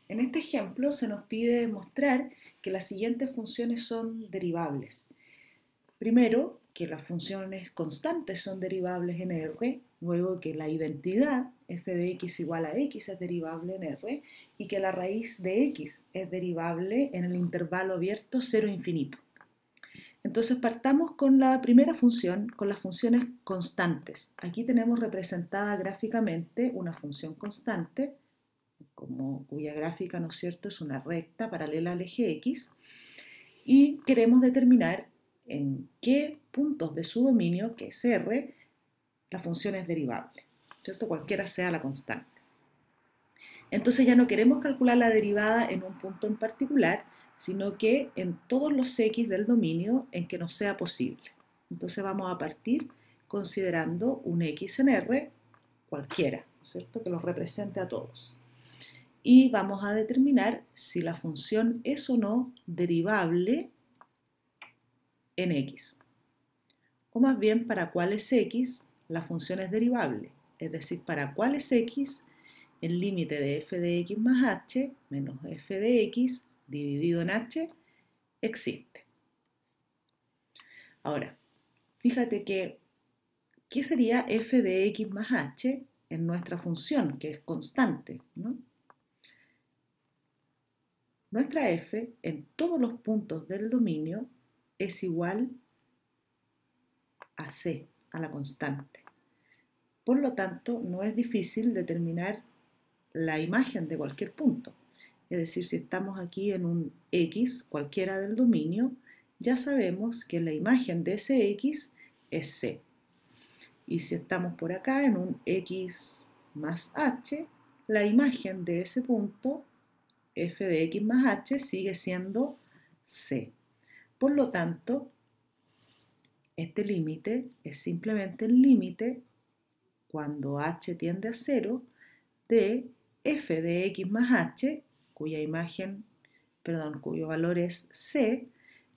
En este ejemplo se nos pide mostrar que las siguientes funciones son derivables. Primero, que las funciones constantes son derivables en R, luego que la identidad f de x igual a x es derivable en R y que la raíz de x es derivable en el intervalo abierto 0 infinito. Entonces partamos con la primera función, con las funciones constantes. Aquí tenemos representada gráficamente una función constante, cuya gráfica, ¿no es cierto?, es una recta paralela al eje x, y queremos determinar en qué puntos de su dominio, que es R, la función es derivable, ¿cierto?, cualquiera sea la constante. Entonces ya no queremos calcular la derivada en un punto en particular, sino que en todos los x del dominio en que nos sea posible. Entonces vamos a partir considerando un x en R cualquiera, ¿cierto?, que los represente a todos. Y vamos a determinar si la función es o no derivable en x. O más bien, para cuál es x la función es derivable. Es decir, para cuál es x el límite de f de x más h menos f de x dividido en h existe. Ahora, fíjate que, ¿qué sería f de x más h en nuestra función, que es constante, ¿no? Nuestra f en todos los puntos del dominio es igual a c, a la constante. Por lo tanto, no es difícil determinar la imagen de cualquier punto. Es decir, si estamos aquí en un x cualquiera del dominio, ya sabemos que la imagen de ese x es c. Y si estamos por acá en un x más h, la imagen de ese punto, f de x más h, sigue siendo c. Por lo tanto, este límite es simplemente el límite cuando h tiende a 0 de f de x más h, cuyo valor es c,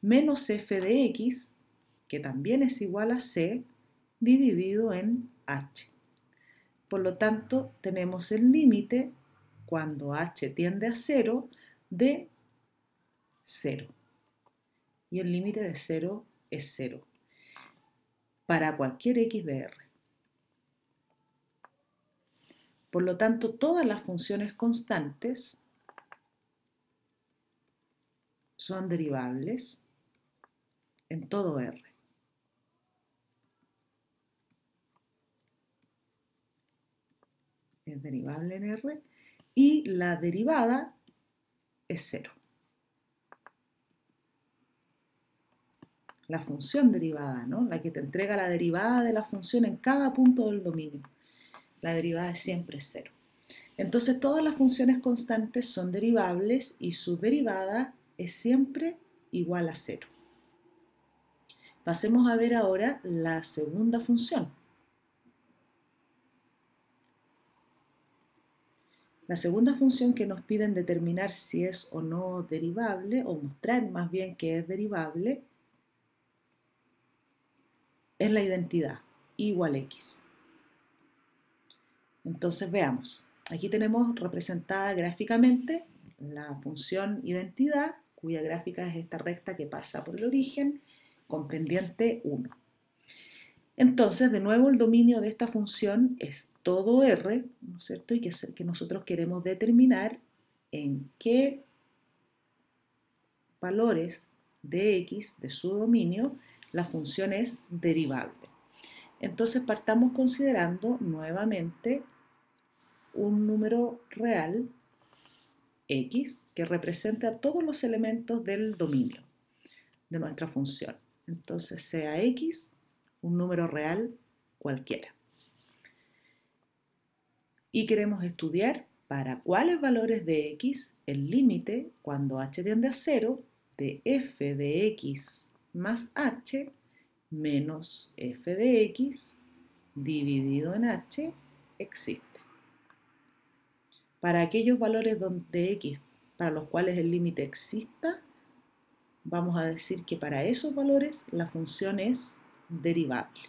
menos f de x, que también es igual a c, dividido en h. Por lo tanto, tenemos el límite cuando h tiende a 0 de 0. Y el límite de 0 es 0 para cualquier x de R. Por lo tanto, todas las funciones constantes son derivables en todo R. Es derivable en R y la derivada es 0. La función derivada, ¿no?, la que te entrega la derivada de la función en cada punto del dominio. La derivada es siempre 0. Entonces todas las funciones constantes son derivables y su derivada es siempre igual a 0. Pasemos a ver ahora la segunda función. La segunda función que nos piden determinar si es o no derivable, o mostrar más bien que es derivable, es la identidad, y igual x. Entonces veamos, aquí tenemos representada gráficamente la función identidad, cuya gráfica es esta recta que pasa por el origen, con pendiente 1. Entonces, de nuevo, el dominio de esta función es todo R, ¿no es cierto? Y que nosotros queremos determinar en qué valores de x de su dominio la función es derivable. Entonces partamos considerando nuevamente un número real x que representa todos los elementos del dominio de nuestra función. Entonces sea x un número real cualquiera. Y queremos estudiar para cuáles valores de x el límite cuando h tiende a 0 de f de x más h menos f de x dividido en h existe. Para aquellos valores de x para los cuales el límite exista, vamos a decir que para esos valores la función es derivable.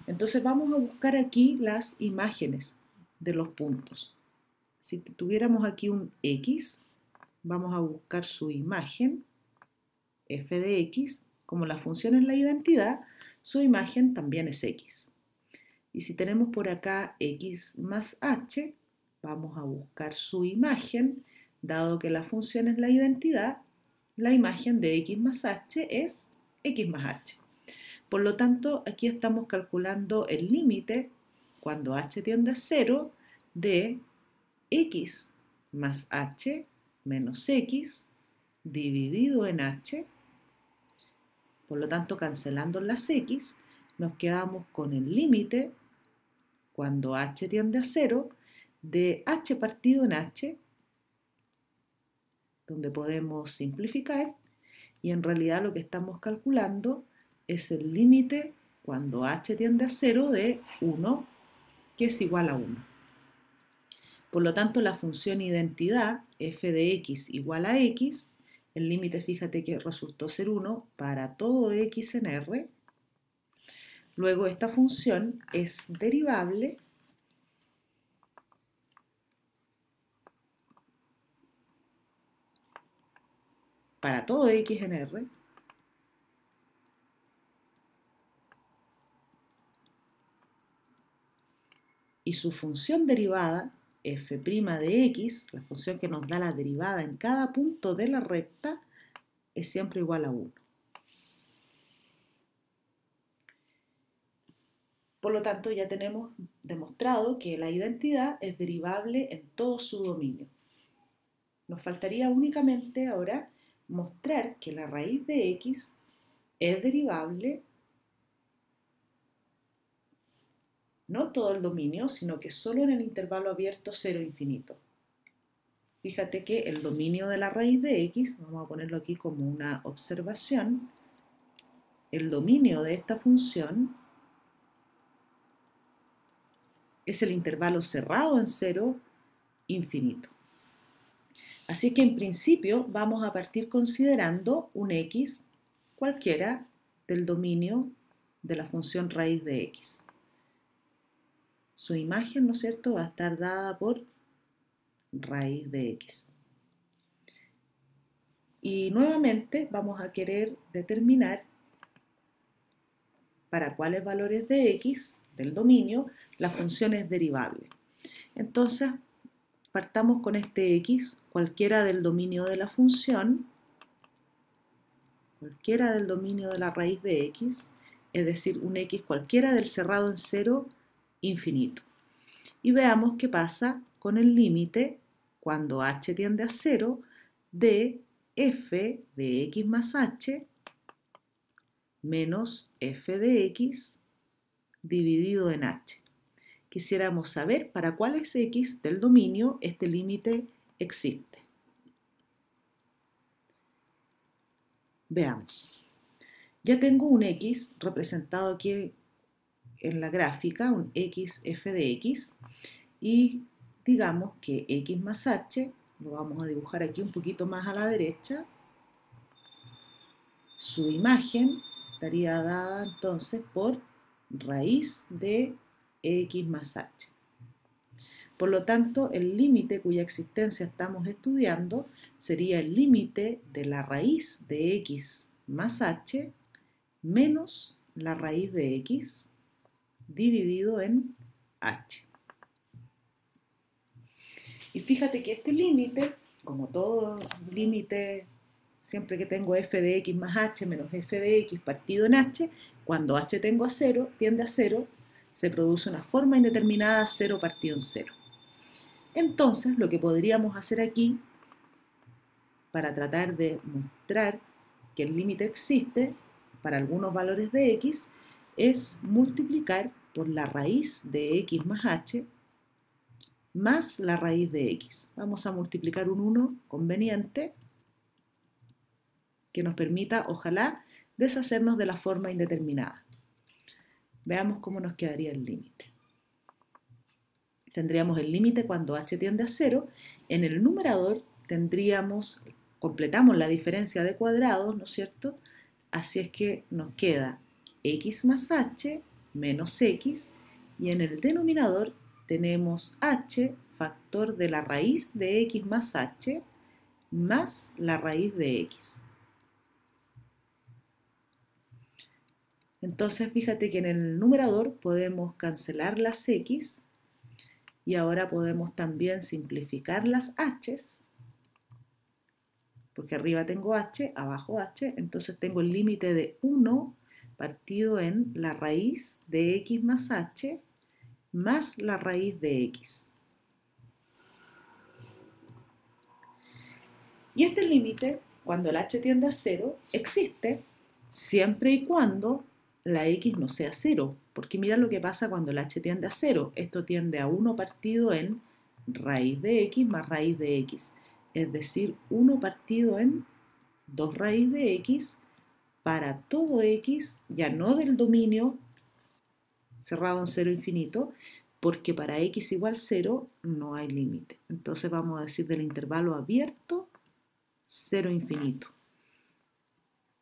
Entonces vamos a buscar aquí las imágenes de los puntos. Si tuviéramos aquí un x, vamos a buscar su imagen, f de x, como la función es la identidad, su imagen también es x. Y si tenemos por acá x más h, vamos a buscar su imagen, dado que la función es la identidad, la imagen de x más h es x más h. Por lo tanto, aquí estamos calculando el límite, cuando h tiende a 0, de x más h menos x dividido en h. Por lo tanto, cancelando las x, nos quedamos con el límite, cuando h tiende a 0, de h partido en h, donde podemos simplificar, y en realidad lo que estamos calculando es el límite cuando h tiende a 0 de 1, que es igual a 1. Por lo tanto, la función identidad f de x igual a x, el límite fíjate que resultó ser 1 para todo x en R. Luego esta función es derivable para todo x en R, y su función derivada, f' de x, la función que nos da la derivada en cada punto de la recta, es siempre igual a 1. Por lo tanto, ya tenemos demostrado que la identidad es derivable en todo su dominio. Nos faltaría únicamente ahora mostrar que la raíz de x es derivable no todo el dominio, sino que solo en el intervalo abierto 0 infinito. Fíjate que el dominio de la raíz de x, vamos a ponerlo aquí como una observación, el dominio de esta función es el intervalo cerrado en 0 infinito. Así que en principio vamos a partir considerando un x cualquiera del dominio de la función raíz de x. Su imagen, ¿no es cierto?, va a estar dada por raíz de x. Y nuevamente vamos a querer determinar para cuáles valores de x del dominio la función es derivable. Entonces, partamos con este x, cualquiera del dominio de la función, cualquiera del dominio de la raíz de x, es decir, un x cualquiera del cerrado en 0 infinito. Y veamos qué pasa con el límite cuando h tiende a 0 de f de x más h menos f de x dividido en h. Quisiéramos saber para cuáles x del dominio este límite existe. Veamos. Ya tengo un x representado aquí en la gráfica, un x f de x, y digamos que x más h, lo vamos a dibujar aquí un poquito más a la derecha, su imagen estaría dada entonces por raíz de x más h. Por lo tanto, el límite cuya existencia estamos estudiando sería el límite de la raíz de x más h menos la raíz de x dividido en h. Y fíjate que este límite, como todo límite, siempre que tengo f de x más h menos f de x partido en h, cuando h tiende a 0, se produce una forma indeterminada 0 partido en 0. Entonces, lo que podríamos hacer aquí, para tratar de mostrar que el límite existe para algunos valores de x, es multiplicar por la raíz de x más h más la raíz de x. Vamos a multiplicar un 1 conveniente que nos permita, ojalá, deshacernos de la forma indeterminada. Veamos cómo nos quedaría el límite. Tendríamos el límite cuando h tiende a 0. En el numerador completamos la diferencia de cuadrados, ¿no es cierto? Así es que nos queda x más h menos x, y en el denominador tenemos h factor de la raíz de x más h más la raíz de x. Entonces fíjate que en el numerador podemos cancelar las x y ahora podemos también simplificar las h's, porque arriba tengo h, abajo h, entonces tengo el límite de 1 partido en la raíz de x más h más la raíz de x. Y este límite, cuando el h tiende a 0, existe siempre y cuando la x no sea 0, porque mira lo que pasa cuando el h tiende a 0. Esto tiende a 1 partido en raíz de x más raíz de x, es decir, 1 partido en 2 raíz de x para todo x, ya no del dominio cerrado en 0 infinito, porque para x igual 0 no hay límite. Entonces vamos a decir del intervalo abierto 0 infinito.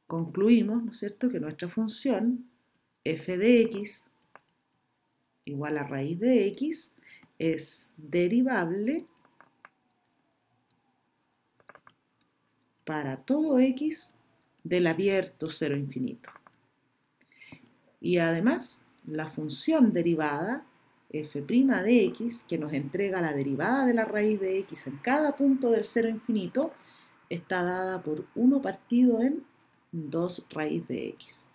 Concluimos, ¿no es cierto?, que nuestra función f de x igual a raíz de x es derivable para todo x del abierto 0 infinito. Y además, la función derivada f' de x, que nos entrega la derivada de la raíz de x en cada punto del 0 infinito, está dada por 1 partido en 2 raíz de x.